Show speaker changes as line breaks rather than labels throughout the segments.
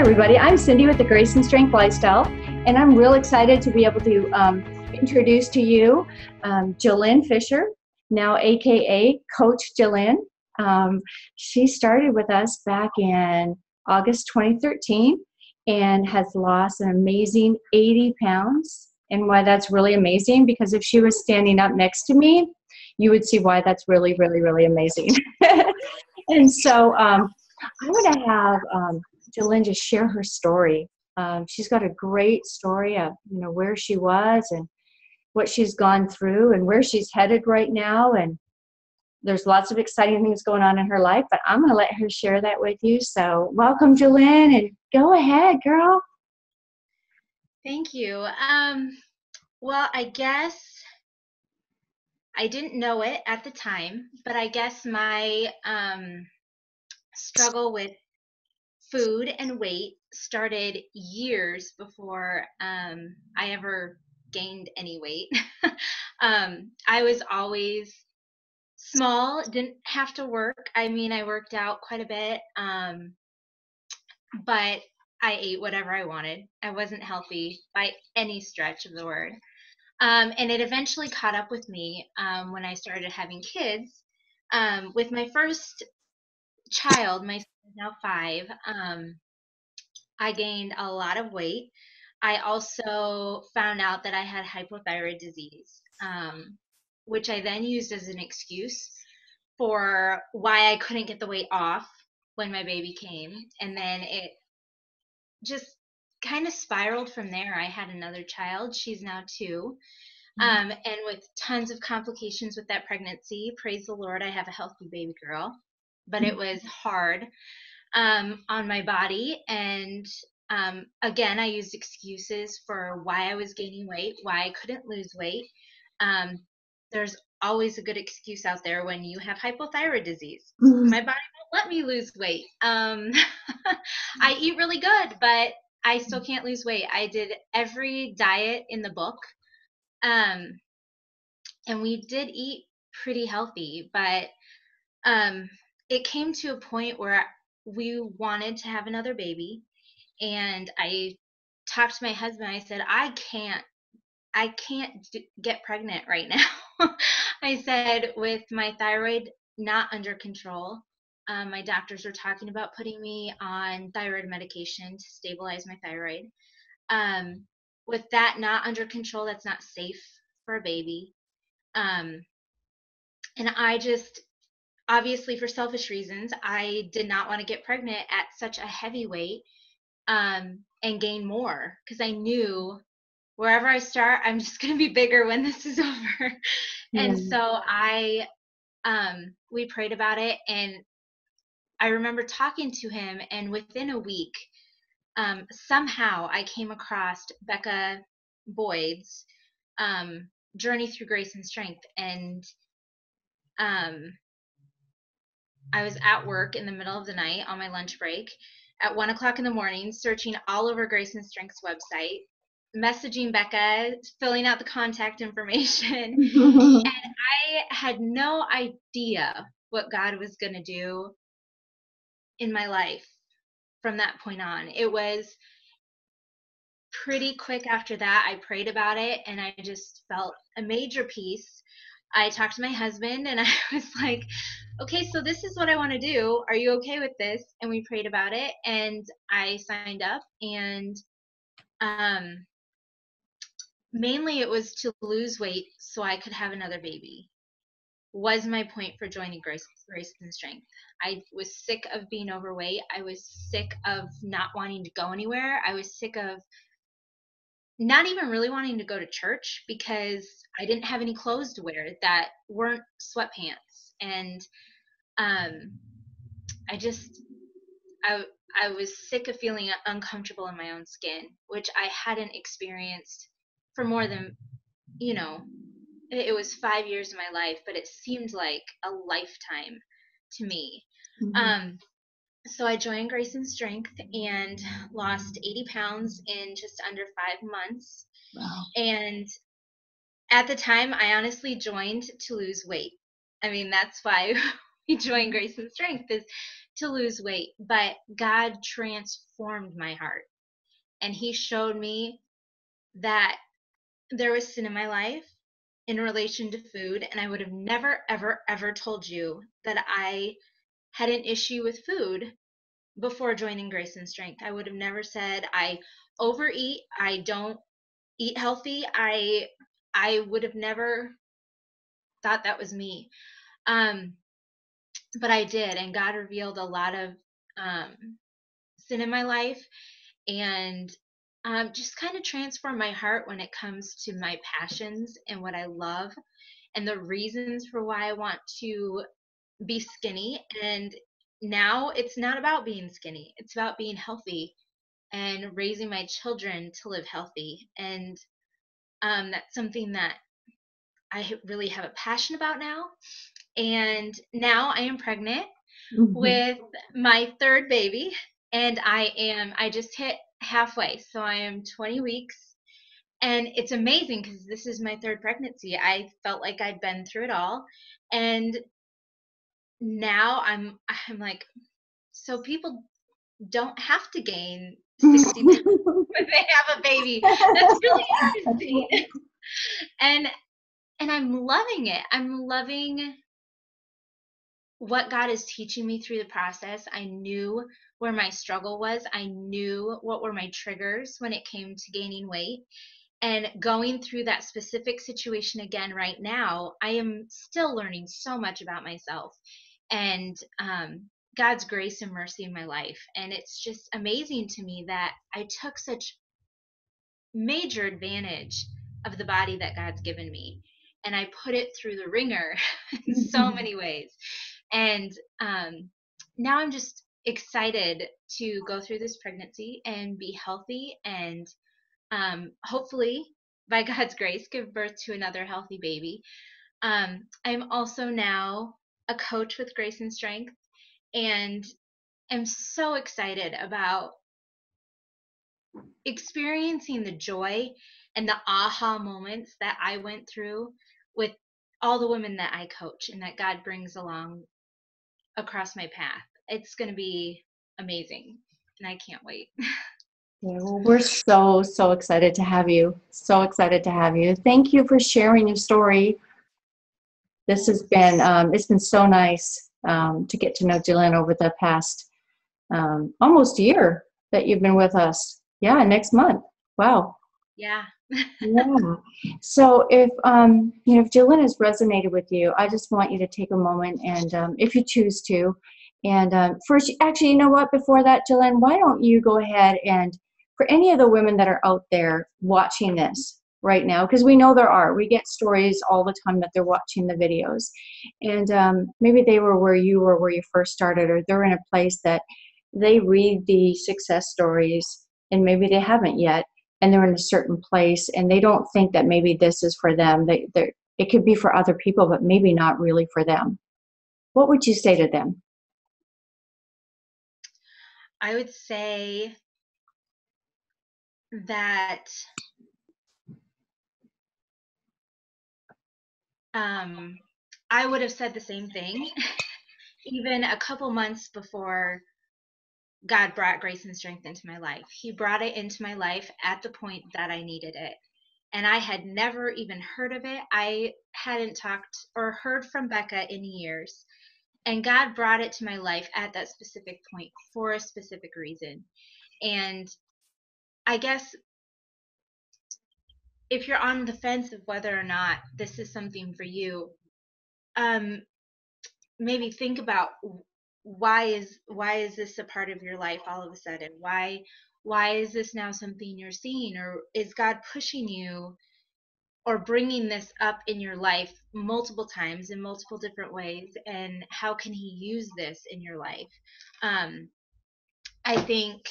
everybody. I'm Cyndi with the Grace and Strength Lifestyle, and I'm real excited to be able to introduce to you Jillynn Fisher, now AKA Coach Jillynn. She started with us back in August 2013 and has lost an amazing 80 pounds. And why that's really amazing, because if she was standing up next to me, you would see why that's really, really, really amazing. And so I'm going to have Jillynn just share her story. She's got a great story of where she was and what she's gone through and where she's headed right now. And there's lots of exciting things going on in her life, but I'm going to let her share that with you. So welcome, Jillynn, and go ahead, girl.
Thank you. Well, I guess I didn't know it at the time, but I guess my struggle with food and weight started years before I ever gained any weight. I was always small, didn't have to work. I mean, I worked out quite a bit, but I ate whatever I wanted. I wasn't healthy by any stretch of the word. And it eventually caught up with me when I started having kids. With my first child, my son is now 5, I gained a lot of weight. I also found out that I had hypothyroid disease, which I then used as an excuse for why I couldn't get the weight off when my baby came. And then it just kind of spiraled from there. I had another child. She's now 2. And with tons of complications with that pregnancy. Praise the Lord, I have a healthy baby girl. But it was hard on my body. And again, I used excuses for why I was gaining weight, why I couldn't lose weight. There's always a good excuse out there when you have hypothyroid disease. My body won't let me lose weight. I eat really good, but I still can't lose weight. I did every diet in the book. And we did eat pretty healthy, but it came to a point where we wanted to have another baby. And I talked to my husband. I said, I can't get pregnant right now. I said, with my thyroid not under control, my doctors were talking about putting me on thyroid medication to stabilize my thyroid. With that not under control, that's not safe for a baby. And I just, obviously for selfish reasons, I did not want to get pregnant at such a heavy weight and gain more, because I knew wherever I start, I'm just going to be bigger when this is over. And so we prayed about it, and I remember talking to him, and within a week, somehow I came across Becca Boyd's Journey Through Grace and Strength. And I was at work in the middle of the night on my lunch break at 1:00 in the morning, searching all over Grace and Strength's website, messaging Becca, filling out the contact information. And I had no idea what God was going to do in my life from that point on. It was pretty quick after that. I prayed about it, and I just felt a major peace. I talked to my husband, and I was like, okay, so this is what I want to do. Are you okay with this? And we prayed about it, and I signed up. And mainly it was to lose weight so I could have another baby, was my point for joining Grace and Strength. I was sick of being overweight. I was sick of not wanting to go anywhere. I was sick of not even really wanting to go to church, because I didn't have any clothes to wear that weren't sweatpants. And I was sick of feeling uncomfortable in my own skin, which I hadn't experienced for more than, it was 5 years of my life, but it seemed like a lifetime to me. So I joined Grace and Strength and lost 80 pounds in just under 5 months.
Wow.
And at the time, I honestly joined to lose weight. I mean, that's why join Grace and Strength is to lose weight. But God transformed my heart, and He showed me that there was sin in my life in relation to food, and I would have never, ever, ever told you that I had an issue with food before joining Grace and Strength. I would have never said I overeat, I don't eat healthy. I would have never thought that was me. Um, but I did, and God revealed a lot of sin in my life, and just kind of transformed my heart when it comes to my passions and what I love and the reasons for why I want to be skinny. And now it's not about being skinny, it's about being healthy and raising my children to live healthy. And that's something that I really have a passion about now. And now I am pregnant
Mhm.
with my third baby, and I just hit halfway. So I am 20 weeks, and it's amazing because this is my third pregnancy. I felt like I'd been through it all, and now I'm like, so people don't have to gain 60 pounds when they have a baby. That's really interesting. And I'm loving it. I'm loving what God is teaching me through the process. I knew where my struggle was. I knew what were my triggers when it came to gaining weight. And going through that specific situation again right now, I am still learning so much about myself and God's grace and mercy in my life. And it's just amazing to me that I took such major advantage of the body that God's given me. And I put it through the ringer in so many ways. And now I'm just excited to go through this pregnancy and be healthy and hopefully, by God's grace, give birth to another healthy baby. I'm also now a coach with Grace and Strength, and am so excited about experiencing the joy and the aha moments that I went through with all the women that I coach and that God brings along across my path. It's going to be amazing, and I can't wait.
Yeah, well, we're so, so excited to have you. So excited to have you. Thank you for sharing your story. This has been, it's been so nice to get to know Jillynn over the past almost year that you've been with us. Yeah, next month. Wow.
Yeah.
Yeah. So if if Jillynn has resonated with you, I just want you to take a moment and if you choose to, and first, actually, you know what? Before that, Jillynn, why don't you go ahead and for any of the women that are out there watching this right now, because we know there are, we get stories all the time that they're watching the videos, and maybe they were where you were, where you first started, or they're in a place that they read the success stories and maybe they haven't yet and they're in a certain place and they don't think that maybe this is for them. It could be for other people, but maybe not really for them. What would you say to them?
I would say that um, I would have said the same thing even a couple months before God brought Grace and Strength into my life. He brought it into my life at the point that I needed it. And I had never even heard of it. I hadn't talked or heard from Becca in years. And God brought it to my life at that specific point for a specific reason. And I guess if you're on the fence of whether or not this is something for you, um, maybe think about why is this a part of your life all of a sudden? Why is this now something you're seeing, or is God pushing you or bringing this up in your life multiple times in multiple different ways, and how can he use this in your life? I think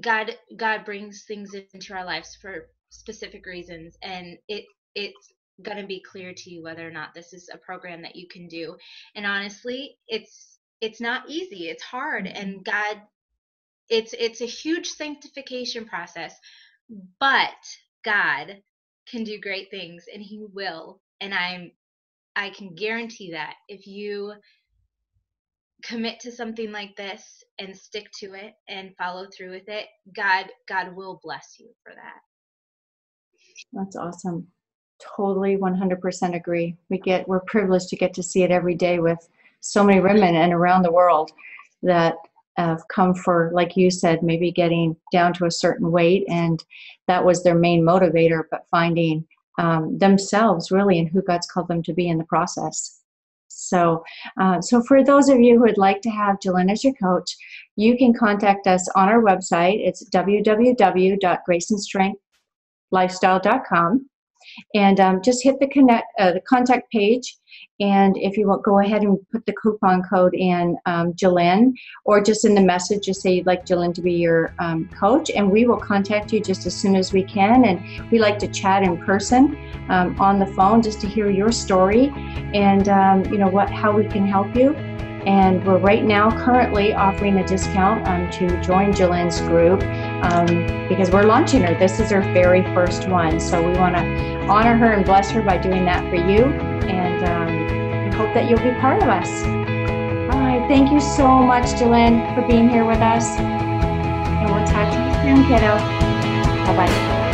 God brings things into our lives for specific reasons, and it's going to be clear to you whether or not this is a program that you can do. And honestly, it's not easy. It's hard, and God, it's a huge sanctification process, but God can do great things, and he will. And I can guarantee that if you commit to something like this and stick to it and follow through with it, God will bless you for that.
That's awesome. Totally 100% agree. We're privileged to get to see it every day with so many women and around the world that have come for, like you said, maybe getting down to a certain weight, and that was their main motivator, but finding themselves really and who God's called them to be in the process. So for those of you who would like to have Jillynn as your coach, you can contact us on our website. It's www.graceandstrengthlifestyle.com. And just hit the contact page, and if you want, go ahead and put the coupon code in, Jillynn, or just in the message, just say you'd like Jillynn to be your coach, and we will contact you just as soon as we can. And we like to chat in person, on the phone, just to hear your story and how we can help you. And we're right now currently offering a discount to join Jillynn's group because we're launching her. This is her very first one. So we want to honor her and bless her by doing that for you. And we hope that you'll be part of us. All right. Thank you so much, Jillynn, for being here with us. And we'll talk to you soon, kiddo. Bye-bye.